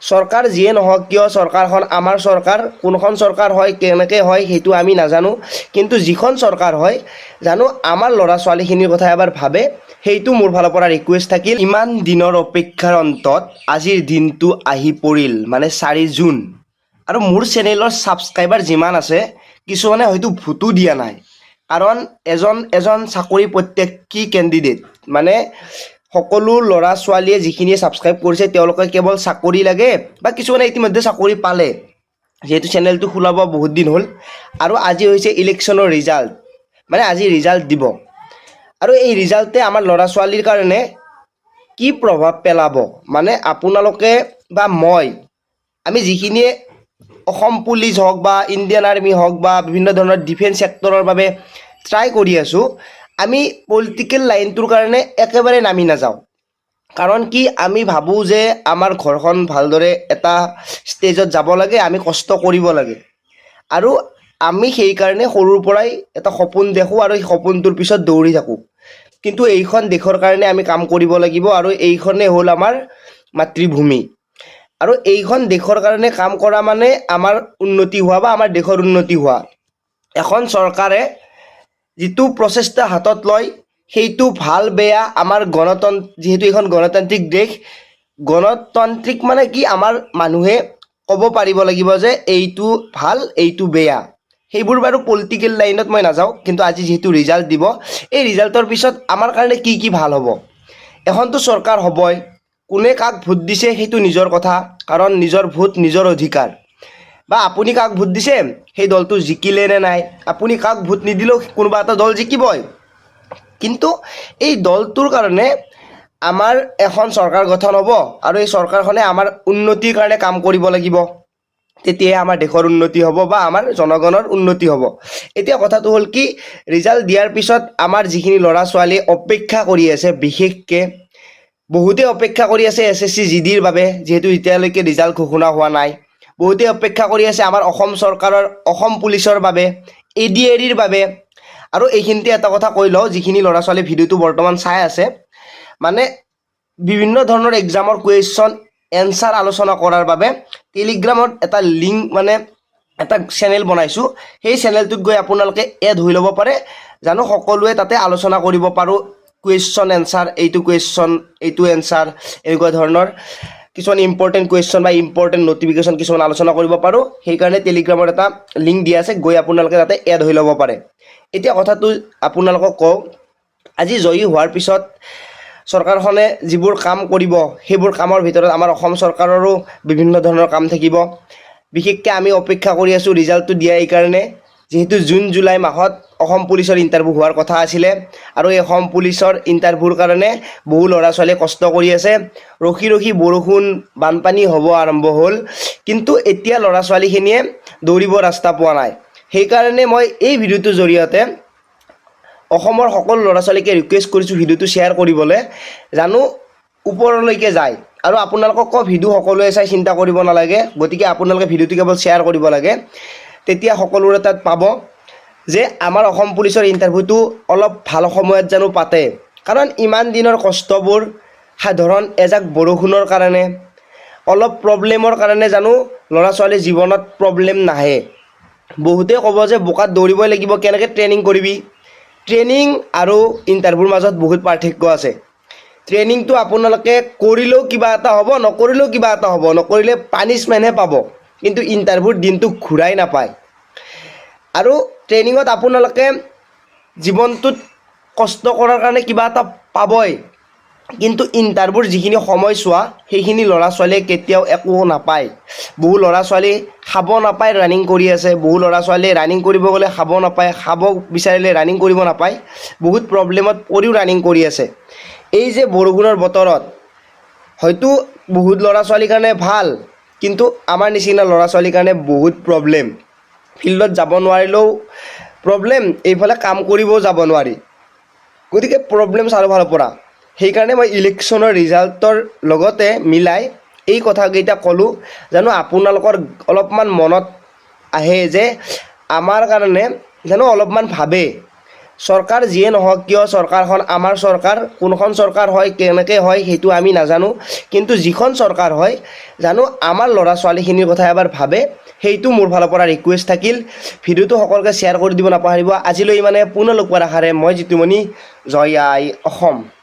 চৰকাৰ যিয়ে নহওক কিয় চৰকাৰখন আমাৰ চৰকাৰ, কোনখন চৰকাৰ হয় কেনেকৈ হয় সেইটো আমি নাজানো, কিন্তু যিখন চৰকাৰ হয় জানো আমাৰ ল'ৰা ছোৱালীখিনিৰ কথা এবাৰ ভাবে, সেইটো মোৰ ফালৰ পৰা ৰিকুৱেষ্ট থাকিল। ইমান দিনৰ অপেক্ষাৰ অন্তত আজিৰ দিনটো আহি পৰিল, মানে 4 জুন। আৰু মোৰ চেনেলৰ ছাবস্ক্ৰাইবাৰ যিমান আছে কিছুমানে হয়তো ভোটো দিয়া নাই, কাৰণ এজন চাকৰি প্ৰত্যাশী কেণ্ডিডেট, মানে সকলো ল'ৰা ছোৱালীয়ে যিখিনিয়ে ছাবস্ক্ৰাইব কৰিছে তেওঁলোকে কেৱল চাকৰি লাগে, বা কিছুমানে ইতিমধ্যে চাকৰি পালে, যিহেতু চেনেলটো খোলাব বহুত দিন হ'ল। আৰু আজি হৈছে ইলেকশ্যনৰ ৰিজাল্ট, মানে আজি ৰিজাল্ট দিব, আৰু এই ৰিজাল্টে আমাৰ ল'ৰা ছোৱালীৰ কাৰণে কি প্ৰভাৱ পেলাব, মানে আপোনালোকে বা আমি যিখিনিয়ে অসম পুলিচ হওক বা ইণ্ডিয়ান আৰ্মি হওক বা বিভিন্ন ধৰণৰ ডিফেন্স ছেক্টৰৰ বাবে ট্ৰাই কৰি আছোঁ, আমি পলিটিকেল লাইনটোৰ কাৰণে একেবাৰে নামি নাযাওঁ। কাৰণ কি আমি ভাবোঁ যে আমাৰ ঘৰখন ভালদৰে এটা ষ্টেজত যাব লাগে, আমি কষ্ট কৰিব লাগে, আৰু আমি সেইকাৰণে সৰুৰ পৰাই এটা সপোন দেখোঁ আৰু সেই সপোনটোৰ পিছত দৌৰি থাকোঁ। কিন্তু এইখন দেশৰ কাৰণে আমি কাম কৰিব লাগিব, আৰু এইখনেই হ'ল আমাৰ মাতৃভূমি। আৰু এইখন দেশৰ কাৰণে কাম কৰা মানে আমাৰ উন্নতি হোৱা বা আমাৰ দেশৰ উন্নতি হোৱা। এখন চৰকাৰে যিটো প্ৰচেষ্টা হাতত লয় সেইটো ভাল বেয়া আমাৰ যিহেতু এইখন গণতান্ত্ৰিক দেশ, গণতান্ত্ৰিক মানে কি আমাৰ মানুহে ক'ব পাৰিব লাগিব যে এইটো ভাল এইটো বেয়া। সেইবোৰ বাৰু পলিটিকেল লাইনত মই নাযাওঁ, কিন্তু আজি যিহেতু ৰিজাল্ট দিব, এই ৰিজাল্টৰ পিছত আমাৰ কাৰণে কি কি ভাল হ'ব। এখনতো চৰকাৰ হ'বই, কোনে কাক ভোট দিছে সেইটো নিজৰ কথা, কাৰণ নিজৰ ভোট নিজৰ অধিকাৰ। বা আপুনি কাক ভোট দিছে সেই দলটো জিকিলে নে নাই, আপুনি কাক ভোট নিদিলেও কোনোবা এটা দল জিকিবই, কিন্তু এই দলটোৰ কাৰণে আমাৰ এখন চৰকাৰ গঠন হ'ব, আৰু এই চৰকাৰখনে আমাৰ উন্নতিৰ কাৰণে কাম কৰিব লাগিব, তেতিয়াহে আমাৰ দেশৰ উন্নতি হ'ব বা আমাৰ জনগণৰ উন্নতি হ'ব। এতিয়া কথাটো হ'ল কি, ৰিজাল্ট দিয়াৰ পিছত আমাৰ যিখিনি ল'ৰা ছোৱালী অপেক্ষা কৰি আছে, বিশেষকৈ বহুতে অপেক্ষা কৰি আছে SSC GDৰ বাবে, যিহেতু এতিয়ালৈকে ৰিজাল্ট ঘোষণা হোৱা নাই। বহুতে অপেক্ষা কৰি আছে আমাৰ অসম চৰকাৰৰ অসম পুলিচৰ বাবে, ADARIৰ বাবে। আৰু এইখিনিতে এটা কথা কৈ লওঁ, যিখিনি ল'ৰা ছোৱালী ভিডিঅ'টো বৰ্তমান চাই আছে, মানে বিভিন্ন ধৰণৰ এক্সামৰ কুৱেশ্যন এনচাৰ আলোচনা কৰাৰ বাবে টেলিগ্ৰামত এটা লিংক, মানে এটা চেনেল বনাইছোঁ, সেই চেনেলটোত গৈ আপোনালোকে এড হৈ ল'ব পাৰে, জানো সকলোৱে তাতে আলোচনা কৰিব পাৰোঁ, কুৱেশ্যন এনচাৰ, এইটো কুৱেশ্যন এইটো এনচাৰ, এনেকুৱা ধৰণৰ কিছুমান ইম্পৰ্টেণ্ট কুৱেশ্যন বা ইম্পৰ্টেণ্ট নটিফিকেশ্যন কিছুমান আলোচনা কৰিব পাৰোঁ। সেইকাৰণে টেলিগ্ৰামৰ এটা লিংক দিয়া আছে, গৈ আপোনালোকে তাতে এড হৈ ল'ব পাৰে। এতিয়া কথাটো আপোনালোকক কওঁ, আজি জয়ী হোৱাৰ পিছত চৰকাৰখনে যিবোৰ কাম কৰিব, সেইবোৰ কামৰ ভিতৰত আমাৰ অসম চৰকাৰৰো বিভিন্ন ধৰণৰ কাম থাকিব। বিশেষকৈ আমি অপেক্ষা কৰি আছোঁ ৰিজাল্টটো দিয়া এইকাৰণে, যিহেতু জুন জুলাই মাহত অসম পুলিচৰ ইণ্টাৰভিউ হোৱাৰ কথা আছিলে, আৰু এই অসম পুলিচৰ ইণ্টাৰভিউৰ কাৰণে বহু ল'ৰা ছোৱালীয়ে কষ্ট কৰি আছে। ৰখি ৰখি বৰষুণ বানপানী হ'ব আৰম্ভ হ'ল, কিন্তু এতিয়া ল'ৰা ছোৱালীখিনিয়ে দৌৰিব ৰাস্তা পোৱা নাই। সেইকাৰণে মই এই ভিডিঅ'টোৰ জৰিয়তে অসমৰ সকলো ল'ৰা ছোৱালীকে ৰিকুৱেষ্ট কৰিছোঁ ভিডিঅ'টো শ্বেয়াৰ কৰিবলৈ, জানো ওপৰলৈকে যায়। আৰু আপোনালোকক ভিডিঅ' সকলোৱে চাই চিন্তা কৰিব নালাগে, গতিকে আপোনালোকে ভিডিঅ'টো কেৱল শ্বেয়াৰ কৰিব লাগে, তেতিয়া সকলোৰে তাত পাব যে আমাৰ অসম পুলিচৰ ইণ্টাৰভিউটো অলপ ভাল সময়ত জানো পাতে। কাৰণ ইমান দিনৰ কষ্টবোৰ সাধাৰণ এজাক বৰষুণৰ কাৰণে, অলপ প্ৰব্লেমৰ কাৰণে জানো ল'ৰা ছোৱালীৰ জীৱনত প্ৰব্লেম নাহে। বহুতে ক'ব যে বোকাত দৌৰিবই লাগিব, কেনেকৈ ট্ৰেইনিং কৰিবি। ট্ৰেইনিং আৰু ইণ্টাৰভিউৰ মাজত বহুত পাৰ্থক্য আছে। ট্ৰেইনিংটো আপোনালোকে কৰিলেও কিবা এটা হ'ব, নকৰিলেও কিবা এটা হ'ব, নকৰিলে পানিছমেণ্টহে পাব, কিন্তু ইণ্টাৰভিউৰ দিনটো ঘূৰাই নাপায়। আৰু ট্ৰেইনিঙত আপোনালোকে জীৱনটোত কষ্ট কৰাৰ কাৰণে কিবা এটা পাবই, কিন্তু ইণ্টাৰভিউৰ যিখিনি সময়ছোৱা সেইখিনি ল'ৰা ছোৱালীয়ে কেতিয়াও একো নাপায়। বহু ল'ৰা ছোৱালী খাব নাপায় ৰানিং কৰি আছে, বহু ল'ৰা ছোৱালীয়ে ৰানিং কৰিব গ'লে খাব নাপায়, খাব বিচাৰিলে ৰানিং কৰিব নাপায়, বহুত প্ৰব্লেমত পৰিও ৰানিং কৰি আছে। এই যে বৰষুণৰ বতৰত হয়তো বহুত ল'ৰা ছোৱালীৰ কাৰণে ভাল, কিন্তু আমাৰ নিচিনা ল'ৰা ছোৱালীৰ কাৰণে বহুত প্ৰব্লেম। ফিল্ডত যাব নোৱাৰিলেও প্ৰব্লেম, এইফালে কাম কৰিবও যাব নোৱাৰি, গতিকে প্ৰব্লেম চাৰিওফালৰ পৰা। সেইকাৰণে মই ইলেকশ্যনৰ ৰিজাল্টৰ লগতে মিলাই এই কথাকেইটা ক'লোঁ, জানো আপোনালোকৰ অলপমান মনত আহে যে আমাৰ কাৰণে জানো অলপমান ভাবে, চৰকাৰ যিয়ে নহওক কিয় চৰকাৰখন আমাৰ চৰকাৰ, কোনখন চৰকাৰ হয় কেনেকৈ হয় সেইটো আমি নাজানো, কিন্তু যিখন চৰকাৰ হয় জানো আমাৰ ল'ৰা ছোৱালীখিনিৰ কথা এবাৰ ভাবে, সেইটো মোৰ ফালৰ পৰা ৰিকুৱেষ্ট থাকিল। ভিডিঅ'টো সকলোকে শ্বেয়াৰ কৰি দিব নাপাহৰিব। আজিলৈ মানে পুনৰ লগ পোৱাৰ আশাৰে মই জিতুমণি, জয় আই অসম।